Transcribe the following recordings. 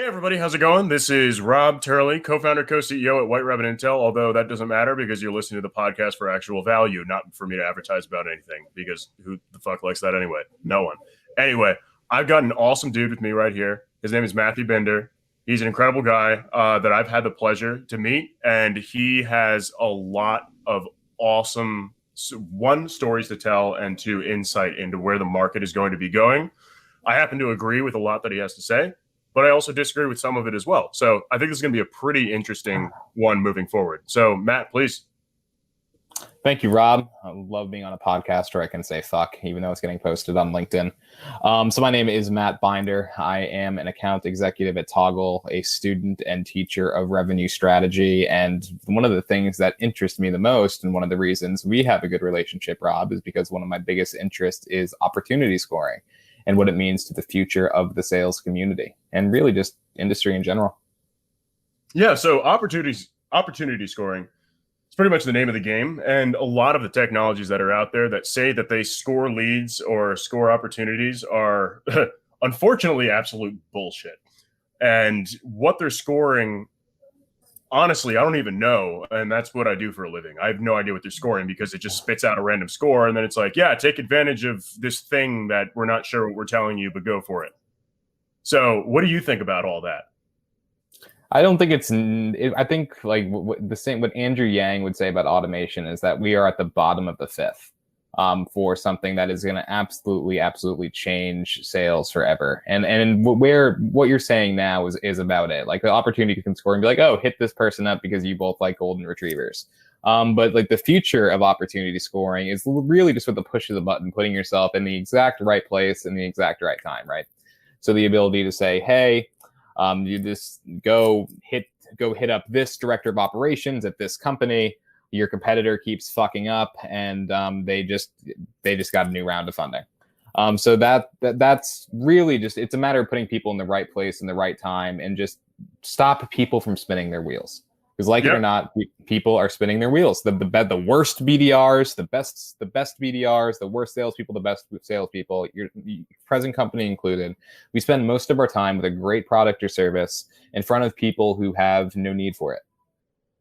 Hey everybody, how's it going? This is Rob Turley, co-founder, co-CEO at White Rabbit Intel, although that doesn't matter because you're listening to the podcast for actual value, not for me to advertise about anything, because who the fuck likes that anyway? No one. Anyway, I've got an awesome dude with me right here. His name is Matthew Binder. He's an incredible guy that I've had the pleasure to meet, and he has a lot of awesome, one, stories to tell, and two, insight into where the market is going to be going. I happen to agree with a lot that he has to say, but I also disagree with some of it as well. So I think this is going to be a pretty interesting one moving forward. So Matt, please. Thank you, Rob. I love being on a podcast where I can say fuck, even though it's getting posted on LinkedIn. So my name is Matt Binder. I am an account executive at Toggle, a student and teacher of revenue strategy. And one of the things that interests me the most, and one of the reasons we have a good relationship, Rob, is because one of my biggest interests is opportunity scoring and what it means to the future of the sales community and really just industry in general. Yeah, so opportunity scoring, it's pretty much the name of the game. And a lot of the technologies that are out there that say that they score leads or score opportunities are unfortunately absolute bullshit. And what they're scoring, honestly, I don't even know. And that's what I do for a living. I have no idea what they're scoring because it just spits out a random score. And then it's like, yeah, take advantage of this thing that we're not sure what we're telling you, but go for it. So what do you think about all that? I don't think I think like what Andrew Yang would say about automation is that we are at the bottom of the fifth for something that is going to absolutely change sales forever. And what you're saying now is about it. Like the opportunity you can score and be like, oh, hit this person up because you both like golden retrievers. But like the future of opportunity scoring is really just with the push of the button, putting yourself in the exact right place in the exact right time, right? So the ability to say, hey, you just go hit up this director of operations at this company. Your competitor keeps fucking up, and they just got a new round of funding. So that's really just, it's a matter of putting people in the right place in the right time and just stop people from spinning their wheels. Because it or not, people are spinning their wheels. The worst BDRs, the best BDRs, the worst salespeople, the best salespeople, your present company included. We spend most of our time with a great product or service in front of people who have no need for it,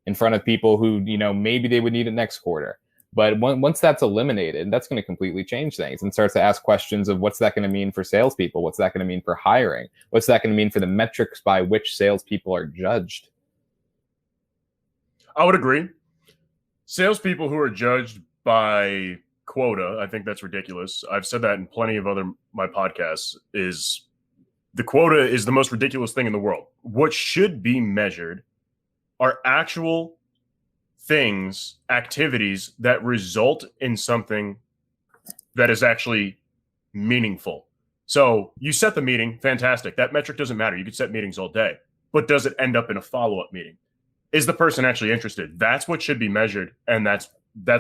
in front of people who, maybe they would need it next quarter. But once that's eliminated, that's going to completely change things and starts to ask questions of what's that going to mean for salespeople? What's that going to mean for hiring? What's that going to mean for the metrics by which salespeople are judged? I would agree. Salespeople who are judged by quota, I think that's ridiculous. I've said that in plenty of my podcasts, is the quota is the most ridiculous thing in the world. What should be measured are actual things, activities that result in something that is actually meaningful. So you set the meeting, fantastic. That metric doesn't matter. You could set meetings all day, but does it end up in a follow-up meeting? Is the person actually interested? That's what should be measured, and that's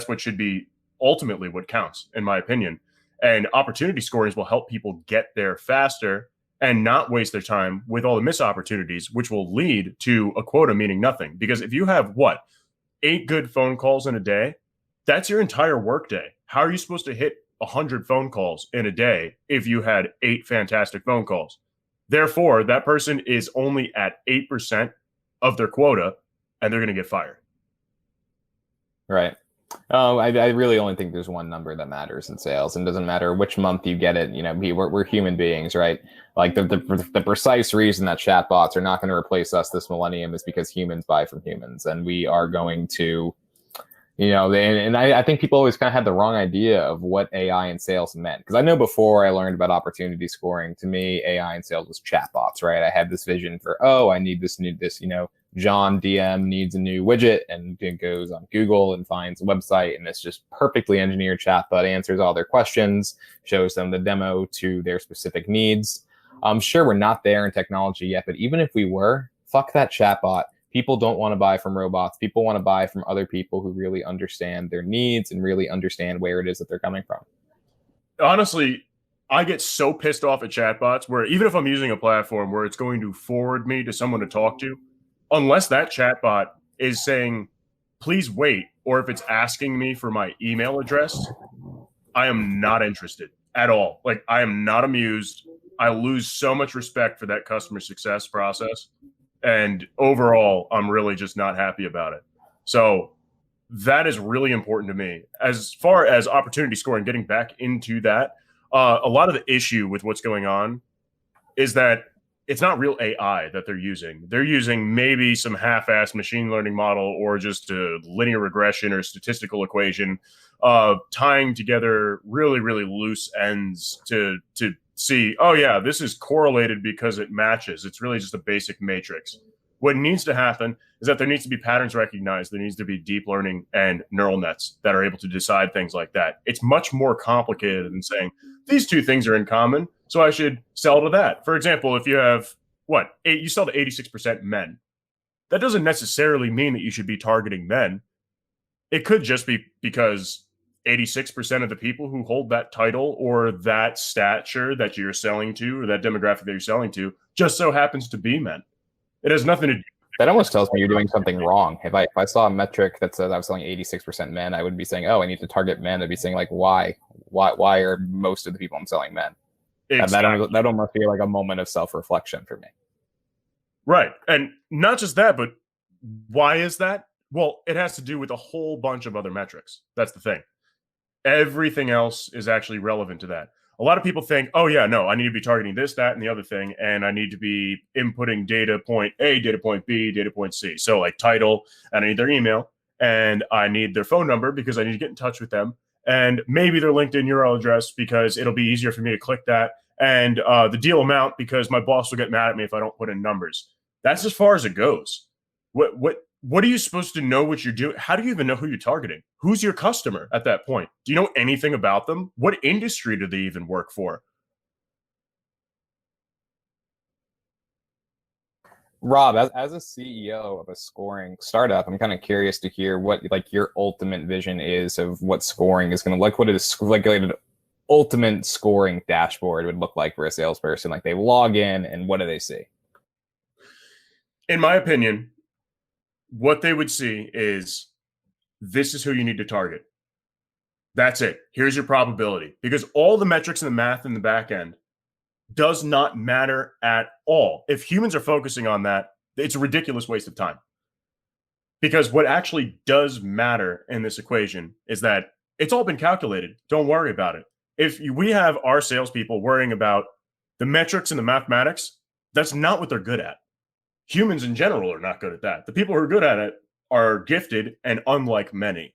what should be ultimately what counts, in my opinion. And opportunity scorings will help people get there faster and not waste their time with all the missed opportunities, which will lead to a quota meaning nothing. Because if you have 8 good phone calls in a day, that's your entire workday. How are you supposed to hit 100 phone calls in a day if you had 8 fantastic phone calls? Therefore, that person is only at 8% of their quota, and they're going to get fired. Right. Oh, I really only think there's one number that matters in sales, and it doesn't matter which month you get it. We're human beings, right? Like the precise reason that chatbots are not going to replace us this millennium is because humans buy from humans, and we are going to, I think people always kind of had the wrong idea of what AI and sales meant. Because I know before I learned about opportunity scoring, to me, AI and sales was chatbots, right? I had this vision for, I need this, John DM needs a new widget, and it goes on Google and finds a website, and it's just perfectly engineered chatbot, answers all their questions, shows them the demo to their specific needs. I'm sure we're not there in technology yet, but even if we were, fuck that chatbot. People don't want to buy from robots. People want to buy from other people who really understand their needs and really understand where it is that they're coming from. Honestly, I get so pissed off at chatbots where even if I'm using a platform where it's going to forward me to someone to talk to, unless that chatbot is saying, please wait, or if it's asking me for my email address, I am not interested at all. Like, I am not amused. I lose so much respect for that customer success process. And overall, I'm really just not happy about it. So that is really important to me. As far as opportunity scoring, getting back into that, a lot of the issue with what's going on is that it's not real AI that they're using. They're using maybe some half-assed machine learning model or just a linear regression or statistical equation, tying together really, really loose ends to see, oh yeah, this is correlated because it matches. It's really just a basic matrix. What needs to happen is that there needs to be patterns recognized. There needs to be deep learning and neural nets that are able to decide things like that. It's much more complicated than saying these two things are in common, so I should sell to that. For example, if you have you sell to 86% men, that doesn't necessarily mean that you should be targeting men. It could just be because 86% of the people who hold that title or that stature that you're selling to or that demographic that you're selling to just so happens to be men. It has nothing to do. That almost tells me you're doing something wrong. If I saw a metric that says I was selling 86% men, I would be saying, oh, I need to target men. I'd be saying, like, why are most of the people I'm selling men? Exactly. That almost be like a moment of self-reflection for me. Right. And not just that, but why is that? Well, it has to do with a whole bunch of other metrics. That's the thing. Everything else is actually relevant to that. A lot of people think, oh yeah, no, I need to be targeting this, that, and the other thing, and I need to be inputting data point A, data point B, data point C. So like title, and I need their email, and I need their phone number because I need to get in touch with them, and maybe their LinkedIn URL address because it'll be easier for me to click that, and the deal amount because my boss will get mad at me if I don't put in numbers. That's as far as it goes. What are you supposed to know what you're doing? How do you even know who you're targeting? Who's your customer at that point? Do you know anything about them? What industry do they even work for? Rob, as a CEO of a scoring startup, I'm kind of curious to hear what like your ultimate vision is of what scoring is going to like. What is like an ultimate scoring dashboard would look like for a salesperson? Like they log in and what do they see? In my opinion, what they would see is this is who you need to target. That's it. Here's your probability. Because all the metrics and the math in the back end does not matter at all. If humans are focusing on that, it's a ridiculous waste of time. Because what actually does matter in this equation is that it's all been calculated. Don't worry about it. If we have our salespeople worrying about the metrics and the mathematics, that's not what they're good at. Humans in general are not good at that. The people who are good at it are gifted and unlike many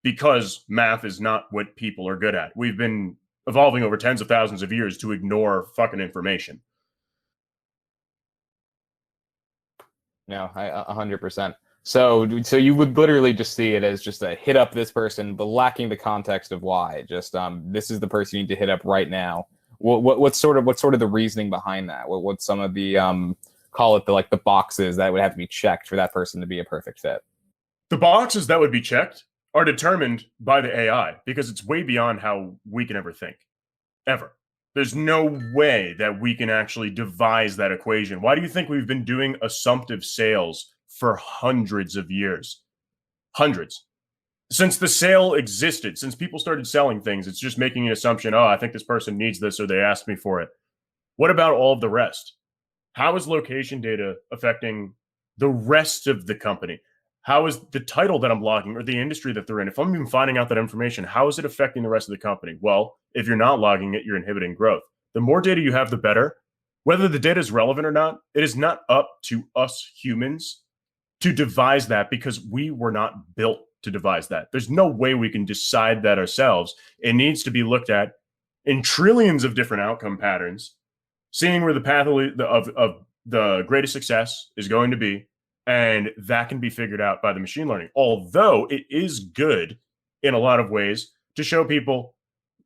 because math is not what people are good at. We've been evolving over tens of thousands of years to ignore fucking information. No, 100%. So you would literally just see it as just a hit up this person, but lacking the context of why. Just this is the person you need to hit up right now. What's sort of the reasoning behind that? What's some of the call it the boxes that would have to be checked for that person to be a perfect fit? The boxes that would be checked are determined by the AI because it's way beyond how we can ever think. Ever. There's no way that we can actually devise that equation. Why do you think we've been doing assumptive sales for hundreds of years? Hundreds. Since the sale existed, since people started selling things, it's just making an assumption, oh, I think this person needs this or they asked me for it. What about all of the rest? How is location data affecting the rest of the company? How is the title that I'm logging or the industry that they're in? If I'm even finding out that information, how is it affecting the rest of the company? Well, if you're not logging it, you're inhibiting growth. The more data you have, the better. Whether the data is relevant or not, it is not up to us humans to devise that because we were not built to devise that. There's no way we can decide that ourselves. It needs to be looked at in trillions of different outcome patterns, seeing where the path of the greatest success is going to be, and that can be figured out by the machine learning. Although it is good in a lot of ways to show people,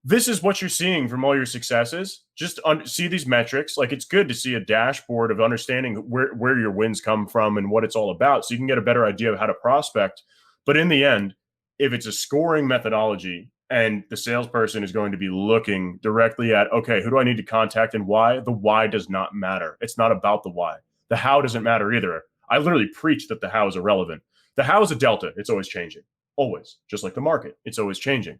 this is what you're seeing from all your successes. Just see these metrics. Like it's good to see a dashboard of understanding where your wins come from and what it's all about so you can get a better idea of how to prospect. But in the end, if it's a scoring methodology, and the salesperson is going to be looking directly at, okay, who do I need to contact and why? The why does not matter. It's not about the why. The how doesn't matter either. I literally preach that the how is irrelevant. The how is a delta. It's always changing. Always. Just like the market. It's always changing.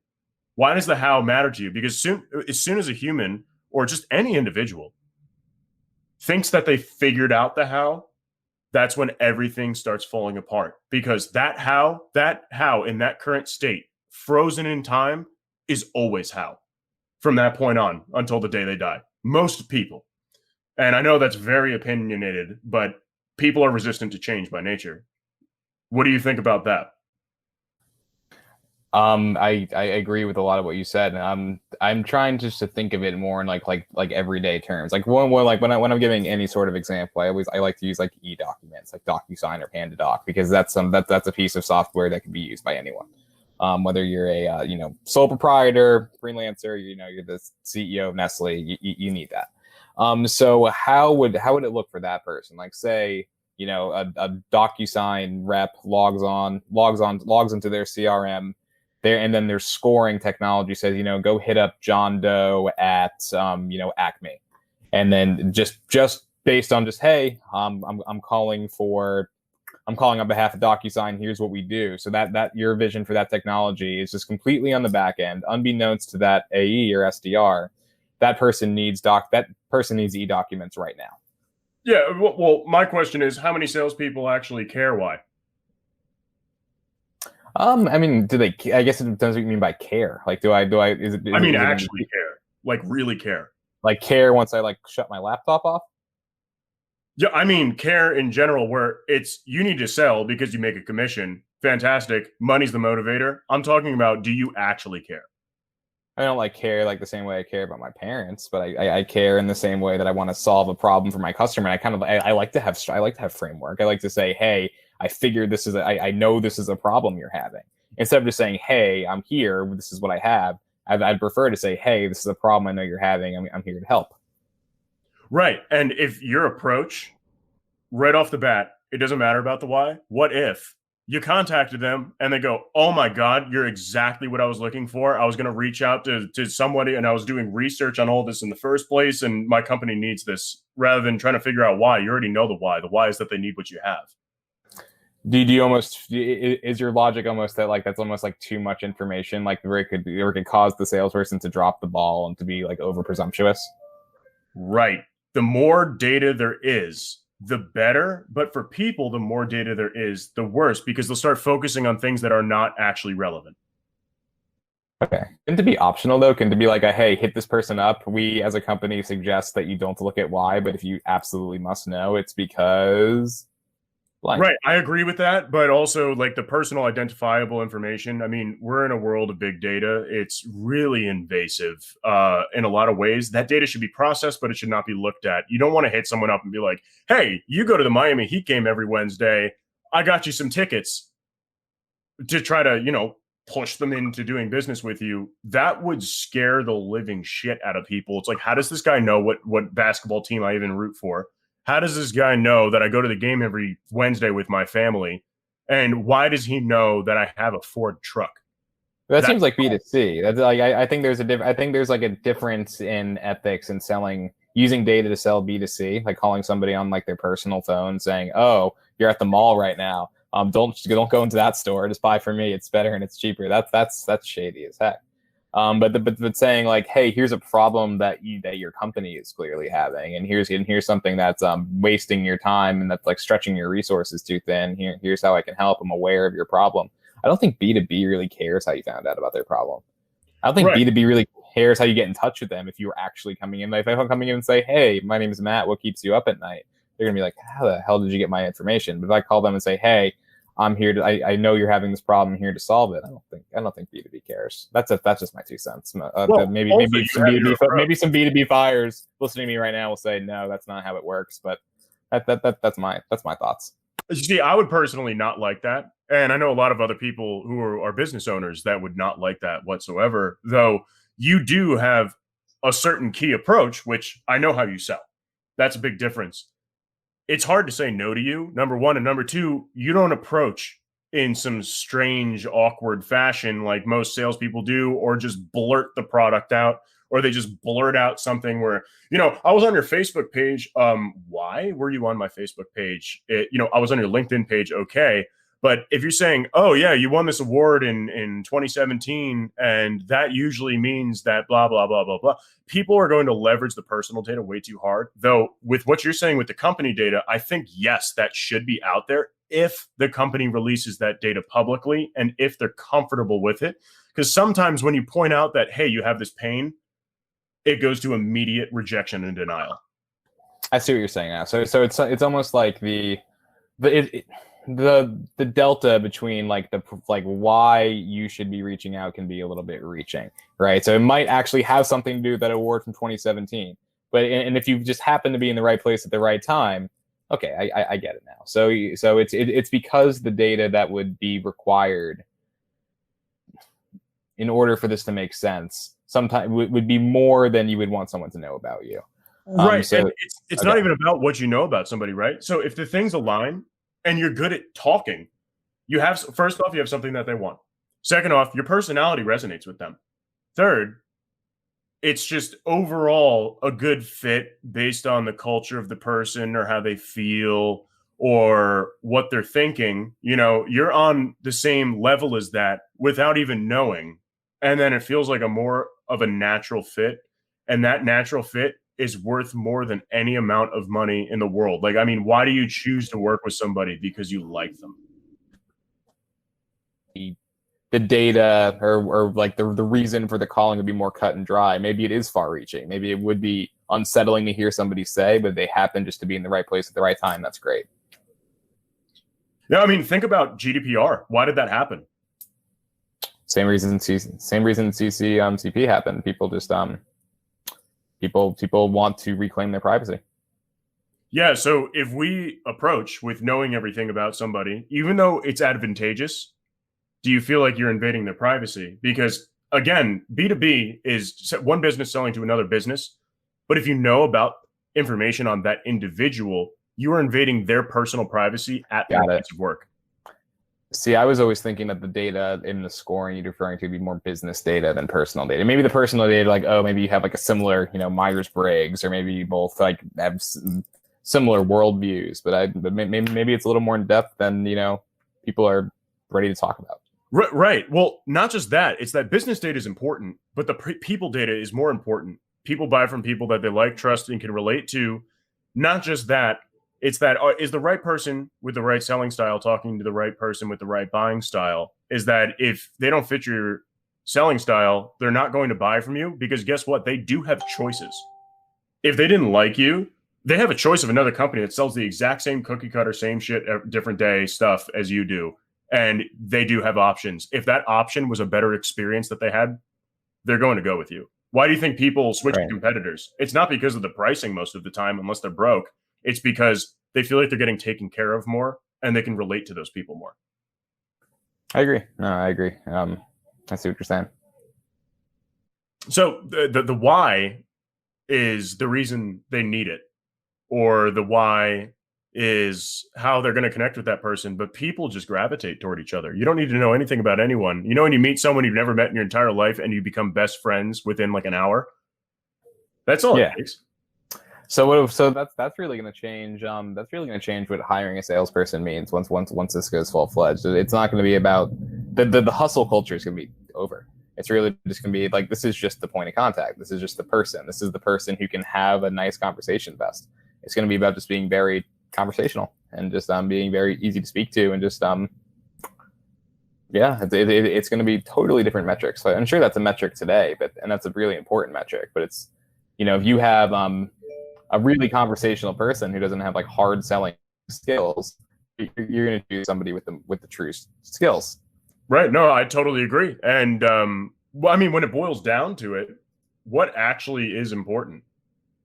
Why does the how matter to you? Because as soon as a human or just any individual thinks that they figured out the how, that's when everything starts falling apart, because that how in that current state, frozen in time, is always how from that point on until the day they die. Most people. And I know that's very opinionated, but people are resistant to change by nature. What do you think about that? I agree with a lot of what you said. I'm trying just to think of it more in like everyday terms. Like one like when I'm giving any sort of example, I like to use like e-documents, like DocuSign or PandaDoc, because that's a piece of software that can be used by anyone. Whether you're a sole proprietor, freelancer, you're the CEO of Nestle, you need that. So how would it look for that person? Like, say, a DocuSign rep logs into their CRM there, and then their scoring technology says, go hit up John Doe at Acme, and then just based on just, hey, I'm calling on behalf of DocuSign. Here's what we do. So that your vision for that technology is just completely on the back end, unbeknownst to that AE or SDR. That person needs e-documents right now. Yeah. Well, my question is, how many salespeople actually care why? I mean, do they? I guess it depends what you mean by care. Like, Actually care, like really care, like care once I like shut my laptop off. Yeah, I mean care in general, where it's you need to sell because you make a commission. Fantastic, money's the motivator. I'm talking about, do you actually care? I don't like care like the same way I care about my parents, but I care in the same way that I want to solve a problem for my customer. And I like to have framework. I like to say, hey, I figured this is I know this is a problem you're having. Instead of just saying, hey, I'm here, this is what I have. I'd prefer to say, hey, this is a problem I know you're having. I'm here to help. Right. And if your approach right off the bat, it doesn't matter about the why. What if you contacted them and they go, oh my God, you're exactly what I was looking for. I was going to reach out to somebody and I was doing research on all this in the first place, and my company needs this, rather than trying to figure out why. You already know the why. The why is that they need what you have. Is your logic almost that like that's almost like too much information, like where it could cause the salesperson to drop the ball and to be like over presumptuous? Right. The more data there is, the better. But for people, the more data there is, the worse, because they'll start focusing on things that are not actually relevant. Okay. And to be optional, though, can to be like hey, hit this person up. We as a company suggest that you don't look at why, but if you absolutely must know, it's because blank. Right. I agree with that. But also, like, the personal identifiable information. I mean, we're in a world of big data. It's really invasive in a lot of ways. That data should be processed, but it should not be looked at. You don't want to hit someone up and be like, hey, you go to the Miami Heat game every Wednesday. I got you some tickets, to try to, push them into doing business with you. That would scare the living shit out of people. It's like, how does this guy know what basketball team I even root for? How does this guy know that I go to the game every Wednesday with my family? And why does he know that I have a Ford truck? That seems like B2C. That's like I think there's I think there's like a difference in ethics in using data to sell B2C, like calling somebody on like their personal phone saying, "Oh, you're at the mall right now. Don't go into that store. Just buy from me. It's better and it's cheaper." That's shady as heck. But saying like, hey, here's a problem that your company is clearly having, and here's something that's wasting your time and that's like stretching your resources too thin. Here's how I can help. I'm aware of your problem. I don't think B2B really cares how you found out about their problem. I don't think B2B really cares how you get in touch with them if you're actually coming in. Like if I'm coming in and say, hey, my name is Matt, what keeps you up at night? They're gonna be like, how the hell did you get my information? But if I call them and say, hey, I'm here to. I know you're having this problem. I'm here to solve it. I don't think B2B cares. That's just my 2 cents. Maybe some B2B fires listening to me right now will say no, that's not how it works. But that's my thoughts. You see, I would personally not like that, and I know a lot of other people who are business owners that would not like that whatsoever. Though you do have a certain key approach, which I know how you sell. That's a big difference. It's hard to say no to you, number one. And number two, you don't approach in some strange, awkward fashion like most salespeople do, or just blurt the product out, or they just blurt out something where, I was on your Facebook page. Why were you on my Facebook page? I was on your LinkedIn page. Okay. But if you're saying, oh, yeah, you won this award in 2017, and that usually means that blah, blah, blah, blah, blah, people are going to leverage the personal data way too hard. Though with what you're saying with the company data, I think, yes, that should be out there if the company releases that data publicly and if they're comfortable with it. Because sometimes when you point out that, hey, you have this pain, it goes to immediate rejection and denial. I see what you're saying now. So it's almost like the delta between like why you should be reaching out can be a little bit reaching, right? So it might actually have something to do with that award from 2017, but and if you just happen to be in the right place at the right time, okay, I get it now. So it's because the data that would be required in order for this to make sense sometimes would be more than you would want someone to know about you. Right. So, and it's not even about what you know about somebody, right? So if the things align and you're good at talking, you have, first off, you have something that they want. Second off, your personality resonates with them. Third, it's just overall a good fit based on the culture of the person or how they feel or what they're thinking. You know, you're on the same level as that without even knowing. And then it feels like a more of a natural fit. And that natural fit is worth more than any amount of money in the world. Like, I mean, why do you choose to work with somebody? Because you like them. The data or like the reason for the calling would be more cut and dry. Maybe it is far reaching. Maybe it would be unsettling to hear somebody say, but they happen just to be in the right place at the right time. That's great. Yeah, I mean, think about GDPR. Why did that happen? Same reason CP happened. People just people want to reclaim their privacy. Yeah, so if we approach with knowing everything about somebody, even though it's advantageous, do you feel like you're invading their privacy? Because again, B2B is one business selling to another business. But if you know about information on that individual, you are invading their personal privacy at their place of work. See, I was always thinking that the data in the scoring you're referring to would be more business data than personal data. Maybe the personal data, like, oh, maybe you have like a similar, Myers-Briggs, or maybe you both like have similar worldviews. But maybe it's a little more in depth than people are ready to talk about. Right. Well, not just that. It's that business data is important, but the people data is more important. People buy from people that they like, trust, and can relate to. Not just that. It's that is the right person with the right selling style talking to the right person with the right buying style. Is that if they don't fit your selling style, they're not going to buy from you, because guess what? They do have choices. If they didn't like you, they have a choice of another company that sells the exact same cookie cutter, same shit, different day stuff as you do. And they do have options. If that option was a better experience that they had, they're going to go with you. Why do you think people switch to competitors? It's not because of the pricing most of the time, unless they're broke. It's because they feel like they're getting taken care of more and they can relate to those people more. I agree. No, I agree. I see what you're saying. So the why is the reason they need it, or the why is how they're going to connect with that person. But people just gravitate toward each other. You don't need to know anything about anyone. When you meet someone you've never met in your entire life and you become best friends within like an hour, that's all it takes. So that's really going to change. That's really going to change what hiring a salesperson means once this goes full fledged. It's not going to be about the hustle culture is going to be over. It's really just going to be like, this is just the point of contact. This is just the person. This is the person who can have a nice conversation best. It's going to be about just being very conversational and just being very easy to speak to, and just it's going to be totally different metrics. So I'm sure that's a metric today, and that's a really important metric. But it's if you have a really conversational person who doesn't have like hard selling skills, you're going to choose somebody with the true skills. Right. No, I totally agree. And well, I mean, when it boils down to it, what actually is important?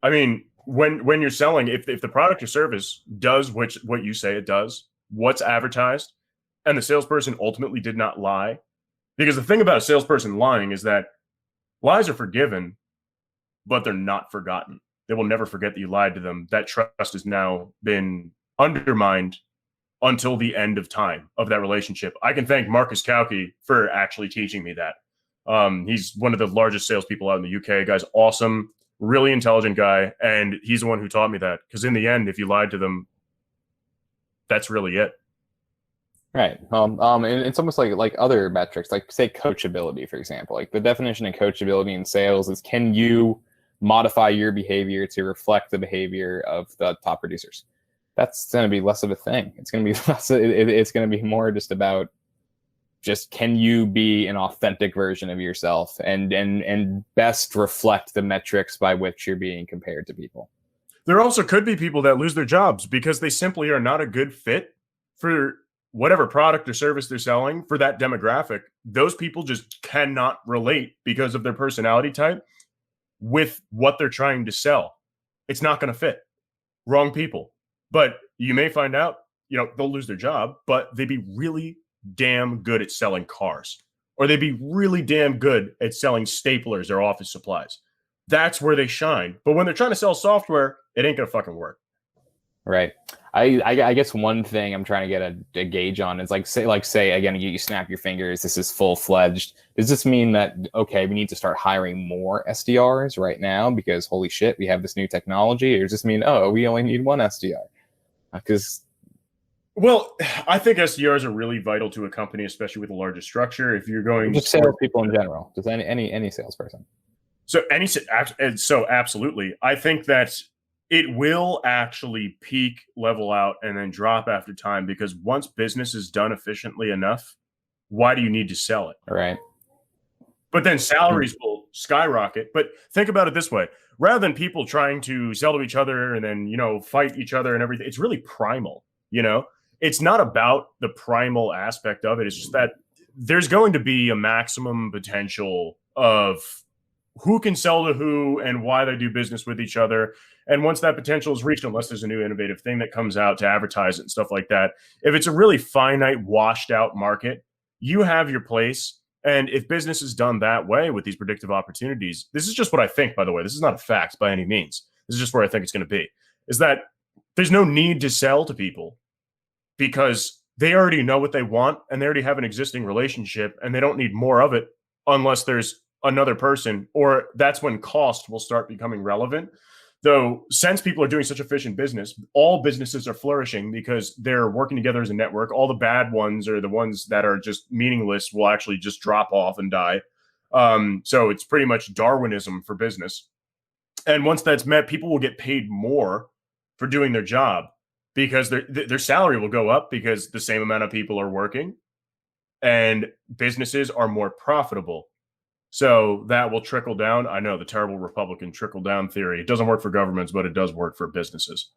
I mean, when you're selling, if the product or service does what you say it does, what's advertised, and the salesperson ultimately did not lie, because the thing about a salesperson lying is that lies are forgiven, but they're not forgotten. They will never forget that you lied to them. That trust has now been undermined until the end of time of that relationship. I can thank Marcus Kauke for actually teaching me that. He's one of the largest salespeople out in the UK. Guy's awesome, really intelligent guy. And he's the one who taught me that. Because in the end, if you lied to them, that's really it. Right. And it's almost like other metrics, like say coachability, for example. Like the definition of coachability in sales is, can you modify your behavior to reflect the behavior of the top producers? That's going to be less of a thing. It's going to be less. It's going to be more just about, just can you be an authentic version of yourself and best reflect the metrics by which you're being compared to people. There also could be people that lose their jobs because they simply are not a good fit for whatever product or service they're selling for that demographic. Those people just cannot relate because of their personality type with what they're trying to sell. It's not going to fit. Wrong people. But you may find out, they'll lose their job, but they'd be really damn good at selling cars, or they'd be really damn good at selling staplers or office supplies. That's where they shine. But when they're trying to sell software, it ain't gonna fucking work. Right. I guess one thing I'm trying to get a gauge on is say again, you snap your fingers, this is full fledged. Does this mean that, okay, we need to start hiring more SDRs right now because holy shit, we have this new technology? Or does this mean, oh, we only need one SDR? Because Well, I think SDRs are really vital to a company, especially with a larger structure. If you're going just salespeople in general, just any salesperson. So absolutely. I think that it will actually peak, level out, and then drop after time, because once business is done efficiently enough, why do you need to sell it? Right. But then salaries will skyrocket. But think about it this way. Rather than people trying to sell to each other and then, fight each other and everything, it's really primal, It's not about the primal aspect of it. It's just that there's going to be a maximum potential of who can sell to who and why they do business with each other. And once that potential is reached, unless there's a new innovative thing that comes out to advertise it and stuff like that, if it's a really finite, washed out market, you have your place. And if business is done that way with these predictive opportunities, this is just what I think, by the way. This is not a fact by any means. This is just where I think it's going to be, is that there's no need to sell to people because they already know what they want and they already have an existing relationship and they don't need more of it unless there's another person, or that's when cost will start becoming relevant. Though, since people are doing such efficient business, all businesses are flourishing because they're working together as a network. All the bad ones, or the ones that are just meaningless, will actually just drop off and die. So it's pretty much Darwinism for business. And once that's met, people will get paid more for doing their job because their salary will go up because the same amount of people are working and businesses are more profitable. So that will trickle down. I know, the terrible Republican trickle down theory. It doesn't work for governments, but it does work for businesses.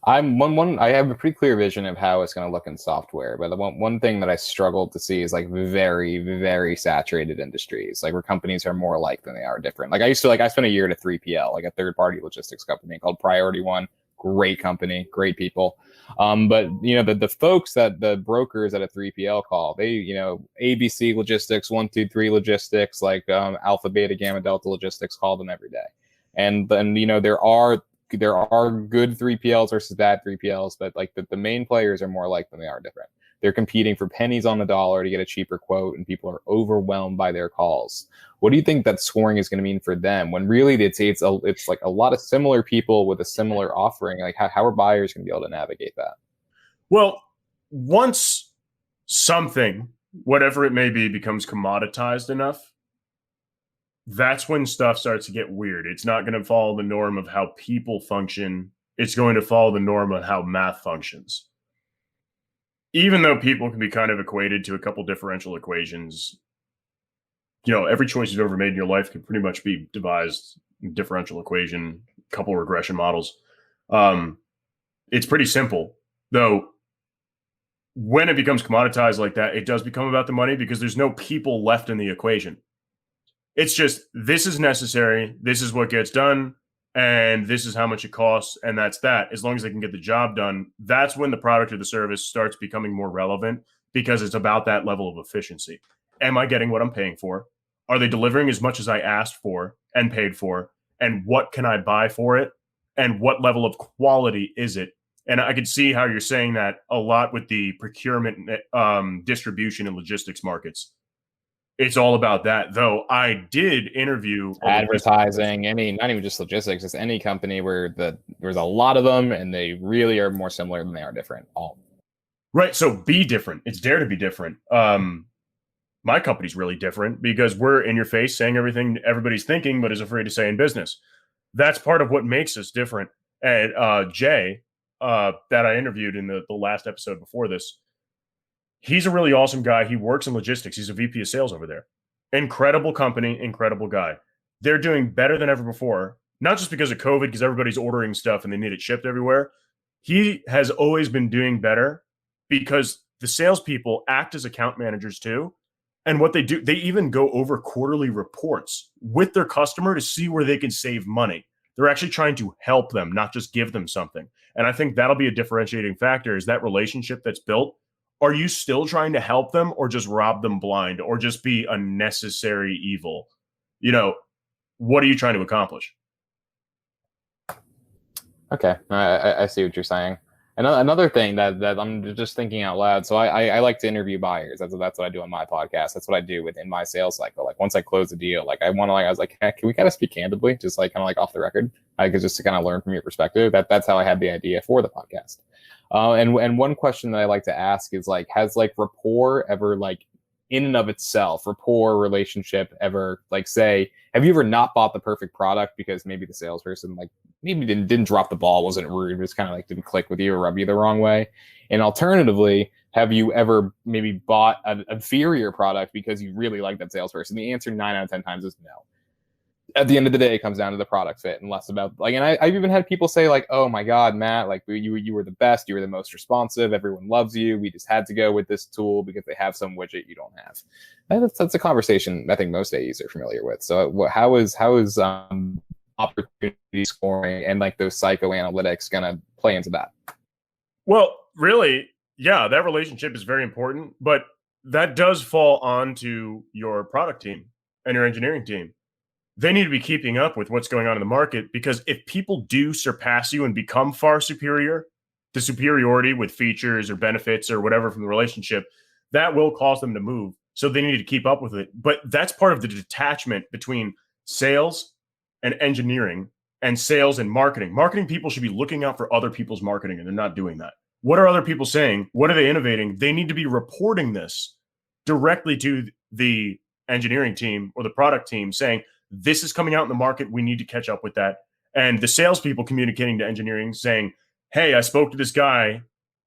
I have a pretty clear vision of how it's going to look in software, but the one thing that I struggled to see is like very, very saturated industries, like where companies are more alike than they are different. Like I spent a year at a 3PL, like a third party logistics company called Priority One. Great company, great people. But the folks, that the brokers at a 3PL call, they, ABC Logistics, 123 Logistics, like Alpha, Beta, Gamma, Delta Logistics, call them every day. And then there are good 3PLs versus bad 3PLs, but like the main players are more alike than they are different. They're competing for pennies on the dollar to get a cheaper quote, and people are overwhelmed by their calls. What do you think that scoring is going to mean for them, when really it's like a lot of similar people with a similar offering? Like how are buyers going to be able to navigate that? Well, once something, whatever it may be, becomes commoditized enough, that's when stuff starts to get weird. It's not going to follow the norm of how people function. It's going to follow the norm of how math functions. Even though people can be kind of equated to a couple differential equations, every choice you've ever made in your life can pretty much be devised in differential equation, couple regression models. It's pretty simple, though. When it becomes commoditized like that, it does become about the money because there's no people left in the equation. It's just, this is necessary, this is what gets done, and this is how much it costs, and that's that. As long as they can get the job done, that's when the product or the service starts becoming more relevant, because it's about that level of efficiency. Am I getting what I'm paying for? Are they delivering as much as I asked for and paid for? And what can I buy for it? And what level of quality is it? And I could see how you're saying that a lot with the procurement, distribution, and logistics markets. It's all about that, though. I did interview advertising, not even just logistics, it's any company where there's a lot of them and they really are more similar than they are different. All Right. So be different. It's dare to be different. My company's really different because we're in your face saying everything everybody's thinking, but is afraid to say in business. That's part of what makes us different. And Jay, that I interviewed in the last episode before this, he's a really awesome guy. He works in logistics. He's a VP of sales over there. Incredible company, incredible guy. They're doing better than ever before, not just because of COVID, because everybody's ordering stuff and they need it shipped everywhere. He has always been doing better because the salespeople act as account managers too. And what they do, they even go over quarterly reports with their customer to see where they can save money. They're actually trying to help them, not just give them something. And I think that'll be a differentiating factor is that relationship that's built. Are you still trying to help them or just rob them blind or just be a necessary evil? You know, what are you trying to accomplish? Okay, I see what you're saying. And another thing that I'm just thinking out loud. So I like to interview buyers. That's what I do on my podcast. That's what I do within my sales cycle. Like once I close a deal, like I want to I was like, hey, can we kind of speak candidly, just like kind of like off the record, just to kind of learn from your perspective. That's how I had the idea for the podcast. And one question that I like to ask is like, has like rapport ever like in and of itself, rapport relationship ever like say, have you ever not bought the perfect product because maybe the salesperson like maybe didn't drop the ball, wasn't rude, just kind of like didn't click with you or rub you the wrong way? And alternatively, have you ever maybe bought an inferior product because you really like that salesperson? The answer 9 out of 10 times is no. At the end of the day, it comes down to the product fit and less about like, and I've even had people say like, oh my God, Matt, like you were the best. You were the most responsive. Everyone loves you. We just had to go with this tool because they have some widget you don't have. And that's a conversation I think most AEs are familiar with. So how is opportunity scoring and like those psychoanalytics going to play into that? Well, really, yeah, that relationship is very important, but that does fall onto your product team and your engineering team. They need to be keeping up with what's going on in the market because if people do surpass you and become far superior, the superiority with features or benefits or whatever from the relationship, that will cause them to move. So they need to keep up with it. But that's part of the detachment between sales and engineering and sales and marketing. Marketing people should be looking out for other people's marketing, and they're not doing that. What are other people saying? What are they innovating? They need to be reporting this directly to the engineering team or the product team saying, this is coming out in the market. We need to catch up with that. And the salespeople communicating to engineering saying, hey, I spoke to this guy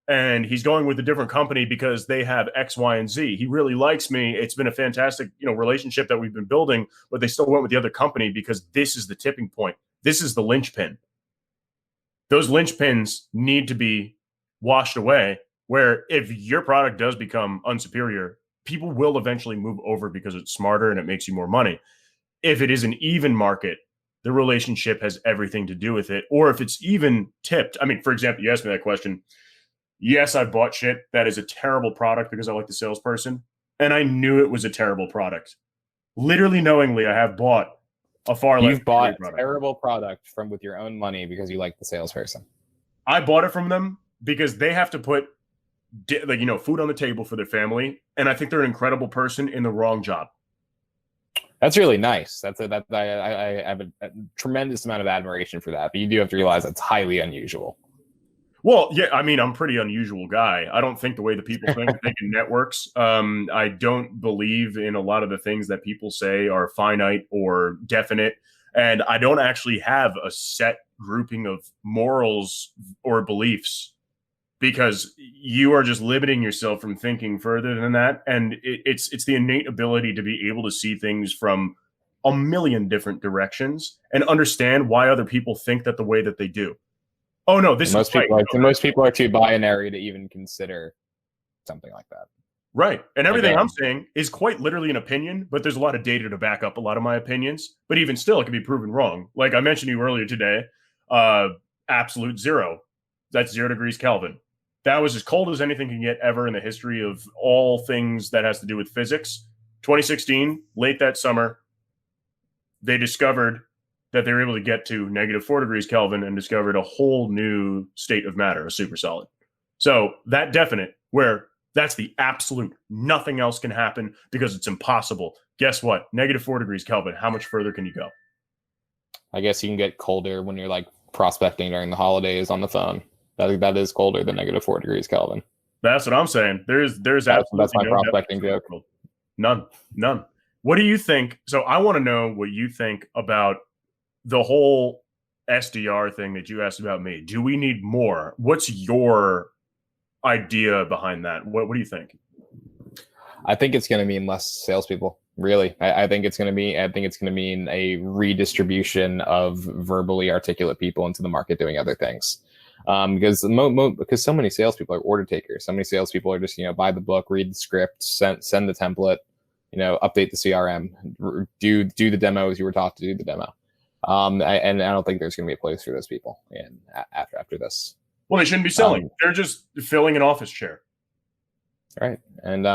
and he's going with a different company because they have X, Y, and Z. He really likes me. It's been a fantastic, relationship that we've been building, but they still went with the other company because this is the tipping point. This is the linchpin. Those linchpins need to be washed away, where if your product does become unsuperior, people will eventually move over because it's smarter and it makes you more money. If it is an even market, the relationship has everything to do with it. Or if it's even tipped. I mean, for example, you asked me that question. Yes, I bought shit that is a terrible product because I like the salesperson. And I knew it was a terrible product. Literally knowingly, I have bought a far less. You've bought a terrible product from with your own money because you like the salesperson. I bought it from them because they have to put food on the table for their family. And I think they're an incredible person in the wrong job. That's really nice. I have a tremendous amount of admiration for that, but you do have to realize that's highly unusual. Well, yeah, I mean, I'm a pretty unusual guy. I don't think the way that people think in networks. I don't believe in a lot of the things that people say are finite or definite. And I don't actually have a set grouping of morals or beliefs because you are just limiting yourself from thinking further than that. And it's the innate ability to be able to see things from a million different directions and understand why other people think that the way that they do. Oh, no, most people are too binary to even consider something like that. Right. And everything I'm saying is quite literally an opinion, but there's a lot of data to back up a lot of my opinions. But even still, it can be proven wrong. Like I mentioned to you earlier today, absolute zero. That's 0 degrees Kelvin. That was as cold as anything can get ever in the history of all things that has to do with physics. 2016, late that summer, they discovered that they were able to get to -4 degrees Kelvin and discovered a whole new state of matter, a supersolid. So that definite, where that's the absolute, nothing else can happen because it's impossible. Guess what? -4 degrees Kelvin. How much further can you go? I guess you can get colder when you're like prospecting during the holidays on the phone. That is colder than -4 degrees Kelvin. That's what I'm saying. There's That's absolutely my no prospecting definition of joke. the world. None. What do you think? So I want to know what you think about the whole SDR thing that you asked about me. Do we need more? What's your idea behind that? What do you think? I think it's going to mean less salespeople. Really, I think it's going to be. I think it's going to mean a redistribution of verbally articulate people into the market doing other things. Because so many salespeople are order takers. So many salespeople are just buy the book, read the script, send the template, update the CRM, do the demo as you were taught to do the demo. And I don't think there's going to be a place for those people after this. Well, they shouldn't be selling. They're just filling an office chair. Right. And,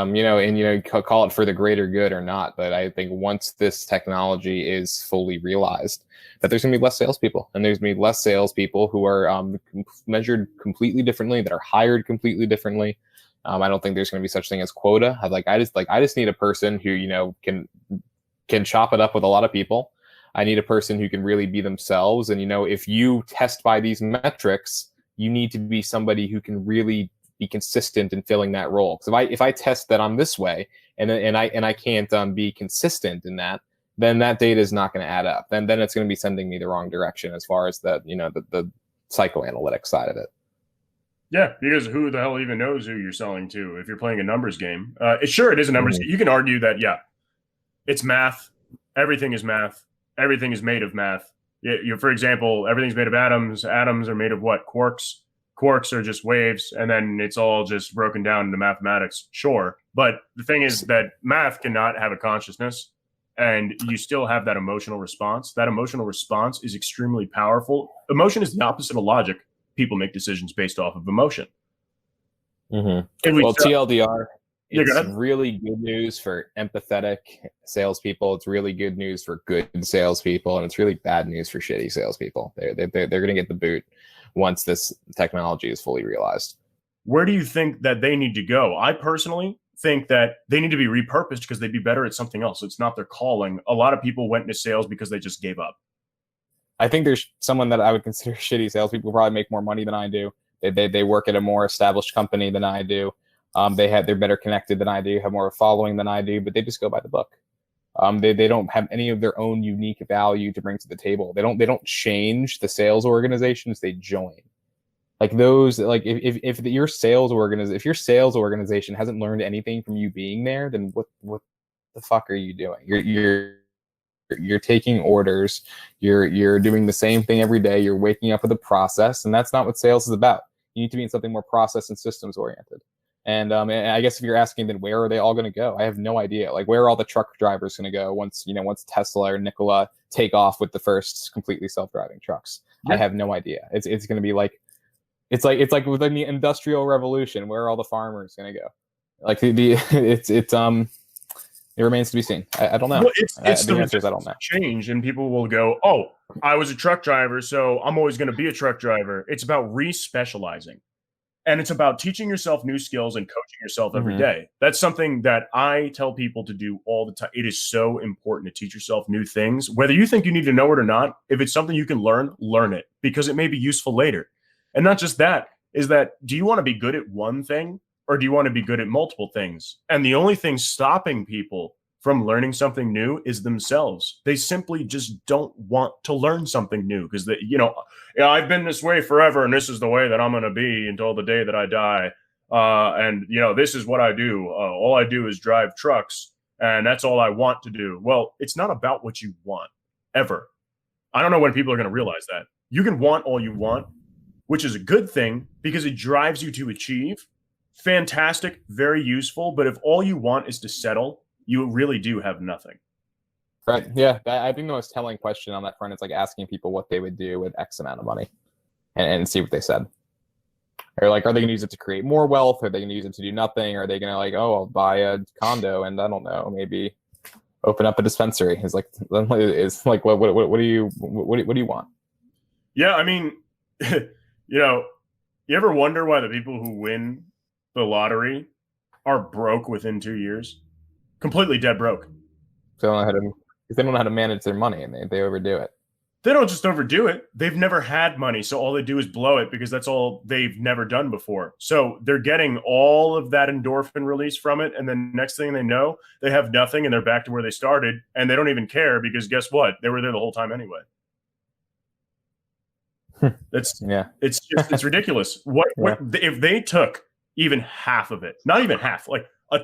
call it for the greater good or not. But I think once this technology is fully realized, that there's going to be less salespeople, and there's going to be less salespeople who are measured completely differently, that are hired completely differently. I don't think there's going to be such thing as quota. I just need a person who, can chop it up with a lot of people. I need a person who can really be themselves. And, if you test by these metrics, you need to be somebody who can really be consistent in filling that role. Because if I test that I'm this way and I can't be consistent in that, then that data is not going to add up. Then it's going to be sending me the wrong direction as far as the psychoanalytic side of it. Yeah, because who the hell even knows who you're selling to if you're playing a numbers game? It is a numbers game. You can argue that, it's math. Everything is math. Everything is made of math. For example, everything's made of atoms. Atoms are made of what? Quarks. Quarks are just waves, and then it's all just broken down into mathematics. Sure. But the thing is that math cannot have a consciousness, and you still have that emotional response. That emotional response is extremely powerful. Emotion is the opposite of logic. People make decisions based off of emotion. Mm-hmm. Well, TLDR, it's really good news for empathetic salespeople. It's really good news for good salespeople, and it's really bad news for shitty salespeople. They're going to get the boot once this technology is fully realized. Where do you think that they need to go? I personally think that they need to be repurposed because they'd be better at something else. It's not their calling. A lot of people went into sales because they just gave up. I think there's someone that I would consider shitty salespeople probably make more money than I do. They work at a more established company than I do. They're better connected than I do, have more of a following than I do, but they just go by the book. They don't have any of their own unique value to bring to the table. They don't change the sales organizations, they join. Like those, like if your sales organization hasn't learned anything from you being there, then what the fuck are you doing? You're taking orders, you're doing the same thing every day, you're waking up with a process, and that's not what sales is about. You need to be in something more process and systems oriented. And I guess if you're asking, then where are they all going to go? I have no idea. Like, where are all the truck drivers going to go once Tesla or Nikola take off with the first completely self-driving trucks? Yeah. I have no idea. It's going to be like, it's like within the Industrial Revolution. Where are all the farmers going to go? Like it remains to be seen. I don't know. Well, it's the answer is I don't know. Change, and people will go, "Oh, I was a truck driver, so I'm always going to be a truck driver." It's about re-specializing. And it's about teaching yourself new skills and coaching yourself every day. That's something that I tell people to do all the time. It is so important to teach yourself new things, whether you think you need to know it or not. If it's something you can learn it, because it may be useful later. And not just that, do you want to be good at one thing, or do you want to be good at multiple things? And the only thing stopping people from learning something new is themselves. They simply just don't want to learn something new because I've been this way forever, and this is the way that I'm going to be until the day that I die. And this is what I do. All I do is drive trucks, and that's all I want to do. Well, it's not about what you want ever. I don't know when people are going to realize that. You can want all you want, which is a good thing because it drives you to achieve. Fantastic, very useful. But if all you want is to settle, you really do have nothing. Right. Yeah. I think the most telling question on that front is like asking people what they would do with X amount of money and see what they said. Or like, are they going to use it to create more wealth? Are they going to use it to do nothing? Or are they going to I'll buy a condo and I don't know, maybe open up a dispensary? It's like, what do you want? Yeah. I mean, you ever wonder why the people who win the lottery are broke within 2 years? Completely dead broke. They don't know how to manage their money, and they overdo it. They don't just overdo it. They've never had money, so all they do is blow it because that's all they've never done before. So they're getting all of that endorphin release from it, and then next thing they know, they have nothing and they're back to where they started, and they don't even care because guess what? They were there the whole time anyway. It's ridiculous. What if they took even half of it? Not even half, like a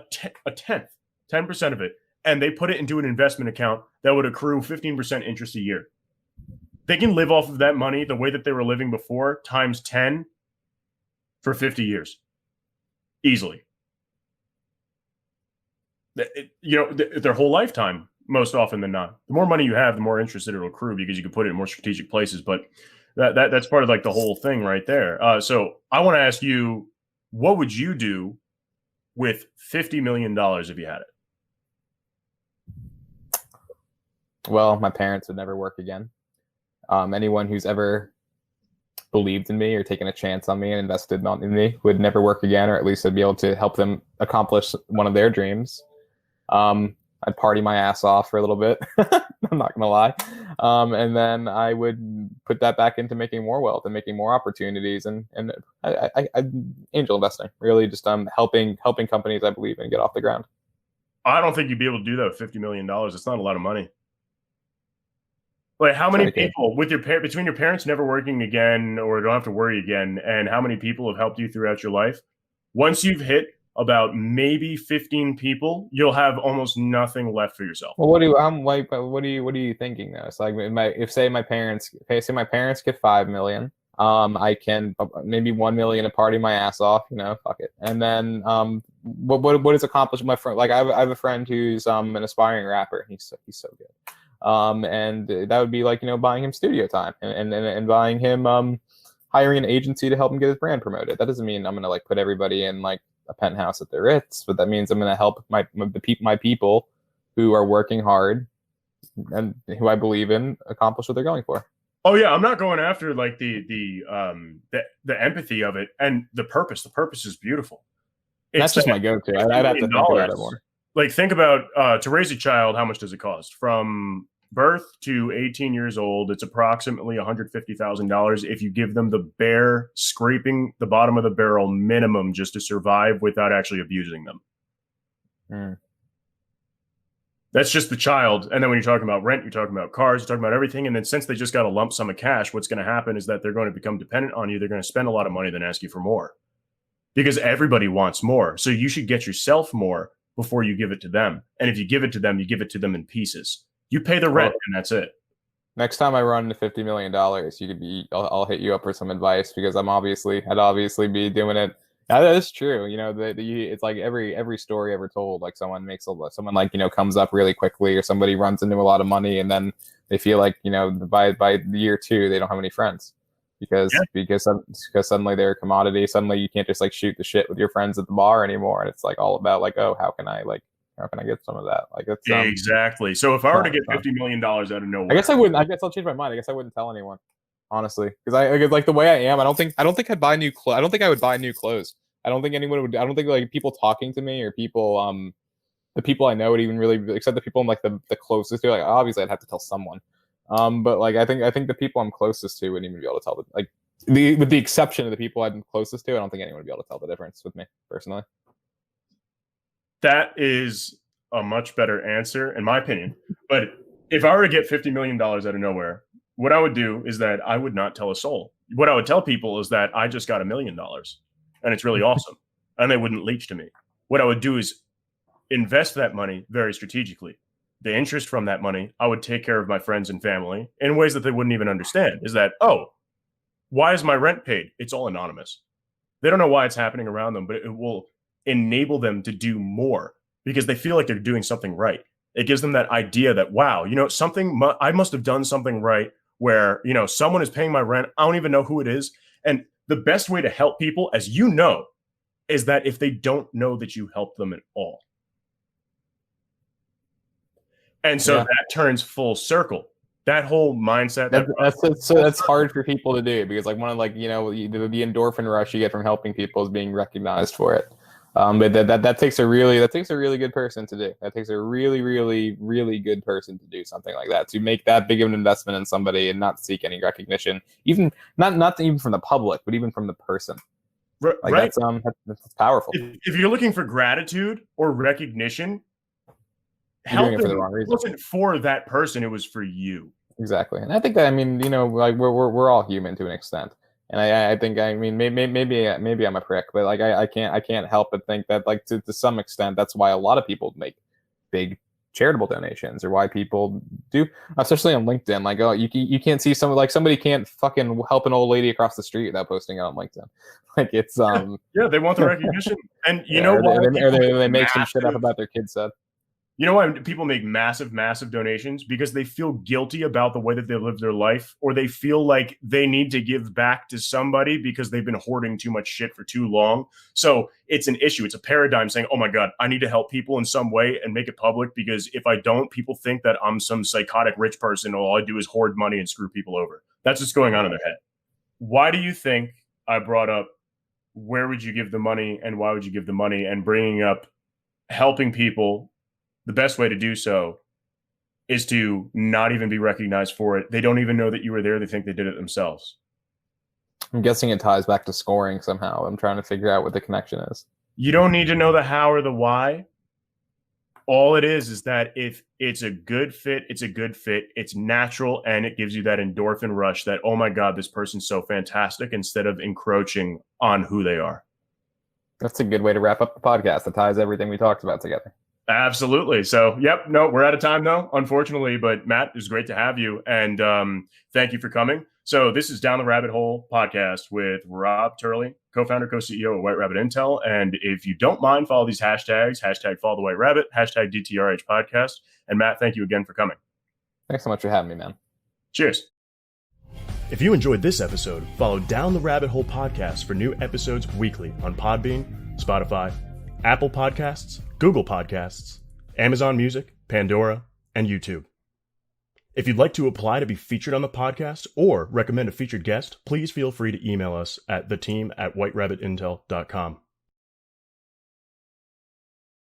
tenth, 10% of it, and they put it into an investment account that would accrue 15% interest a year. They can live off of that money the way that they were living before times 10 for 50 years. Easily. Their whole lifetime, most often than not. The more money you have, the more interest it'll accrue because you can put it in more strategic places. But that's part of like the whole thing right there. So I want to ask you, what would you do with $50 million if you had it? Well, my parents would never work again. Anyone who's ever believed in me or taken a chance on me and invested in me would never work again, or at least I'd be able to help them accomplish one of their dreams. I'd party my ass off for a little bit. I'm not gonna lie. And then I would put that back into making more wealth and making more opportunities and I angel investing, really just helping companies I believe in get off the ground. I don't think you'd be able to do that with $50 million. It's not a lot of money. Like how many people between your parents never working again or don't have to worry again, and how many people have helped you throughout your life? Once you've hit about maybe 15 people, you'll have almost nothing left for yourself. Well, what are you thinking though? It's like say my parents get 5 million, I can maybe 1 million to party my ass off, fuck it. And then what is accomplished? My friend, like I have a friend who's an aspiring rapper. He's so good. And that would be like, buying him studio time and buying him, hiring an agency to help him get his brand promoted. That doesn't mean I'm going to like put everybody in like a penthouse at the Ritz, but that means I'm going to help my people who are working hard and who I believe in accomplish what they're going for. Oh yeah. I'm not going after like the empathy of it and the purpose. The purpose is beautiful. That's just my go-to. I'd have to think about it more. Like think about to raise a child, how much does it cost? From birth to 18 years old, it's approximately $150,000 if you give them the bare scraping the bottom of the barrel minimum just to survive without actually abusing them. That's just the child. And then when you're talking about rent, you're talking about cars, you're talking about everything. And then since they just got a lump sum of cash, what's going to happen is that they're going to become dependent on you. They're going to spend a lot of money, then ask you for more because everybody wants more. So you should get yourself more before you give it to them. And if you give it to them, you give it to them in pieces. You pay the rent and that's it. Next time I run into $50 million, I'll hit you up for some advice because I'd obviously be doing it. Now, that is true. It's like every story ever told, like someone comes up really quickly or somebody runs into a lot of money and then they feel like, by year 2, they don't have any friends. Because suddenly they're a commodity. Suddenly you can't just like shoot the shit with your friends at the bar anymore, and it's like all about like, oh, how can I get some of that? Like it's exactly. So if I were to get $50 million out of nowhere, I guess I'll change my mind. I guess I wouldn't tell anyone, honestly, because like the way I am, I don't think I'd buy new clothes. I don't think I would buy new clothes. I don't think anyone would. I don't think like people talking to me or people the people I know would even really, except the people I'm like the closest to. Like obviously I'd have to tell someone. But like I think the people I'm closest to wouldn't even be able to tell with the exception of the people I'm closest to, I don't think anyone would be able to tell the difference with me personally. That is a much better answer in my opinion. But if I were to get $50 million out of nowhere, what I would do is that I would not tell a soul. What I would tell people is that I just got $1 million and it's really awesome. And they wouldn't leech to me. What I would do is invest that money very strategically. The interest from that money, I would take care of my friends and family in ways that they wouldn't even understand. Is that, oh, why is my rent paid? It's all anonymous. They don't know why it's happening around them, but it will enable them to do more because they feel like they're doing something right. It gives them that idea that, wow, I must have done something right where, someone is paying my rent. I don't even know who it is. And the best way to help people, as you know, is that if they don't know that you helped them at all. And so that turns full circle. That whole mindset. That's hard for people to do because like one of the endorphin rush you get from helping people is being recognized for it. But that takes a really good person to do. That takes a really good person to do something like that, to make that big of an investment in somebody and not seek any recognition, even not even from the public, but even from the person. Like right. That's powerful. If you're looking for gratitude or recognition, you're doing it for the wrong reason. It wasn't for that person; it was for you. Exactly, and I think that, I mean, like we're all human to an extent. And I think, I mean, maybe I'm a prick, but like I can't help but think that, like, to some extent, that's why a lot of people make big charitable donations, or why people do, especially on LinkedIn. Like, oh, you can't see somebody can't fucking help an old lady across the street without posting it on LinkedIn. Like, it's yeah, they want the recognition, and they make some shit up about their kid said. You know why people make massive donations? Because they feel guilty about the way that they live their life, or they feel like they need to give back to somebody because they've been hoarding too much shit for too long. So it's an issue. It's a paradigm saying, oh my God, I need to help people in some way and make it public, because if I don't, people think that I'm some psychotic rich person. All I do is hoard money and screw people over. That's what's going on in their head. Why do you think I brought up where would you give the money and why would you give the money, and bringing up helping people? The best way to do so is to not even be recognized for it. They don't even know that you were there. They think they did it themselves. I'm guessing it ties back to scoring somehow. I'm trying to figure out what the connection is. You don't need to know the how or the why. All it is that if it's a good fit, it's a good fit. It's natural, and it gives you that endorphin rush that, oh my God, this person's so fantastic, instead of encroaching on who they are. That's a good way to wrap up the podcast. That ties everything we talked about together. Absolutely. So, yep. No, we're out of time though, unfortunately. But Matt, it was great to have you, and thank you for coming. So this is Down the Rabbit Hole podcast with Rob Turley, co-founder, co-CEO of White Rabbit Intel. And if you don't mind, follow these hashtags: hashtag Follow the White Rabbit, hashtag DTRH podcast. And Matt, thank you again for coming. Thanks so much for having me, man. Cheers. If you enjoyed this episode, follow Down the Rabbit Hole podcast for new episodes weekly on Podbean, Spotify, Apple Podcasts, Google Podcasts, Amazon Music, Pandora, and YouTube. If you'd like to apply to be featured on the podcast or recommend a featured guest, please feel free to email us at theteam@whiterabbitintel.com.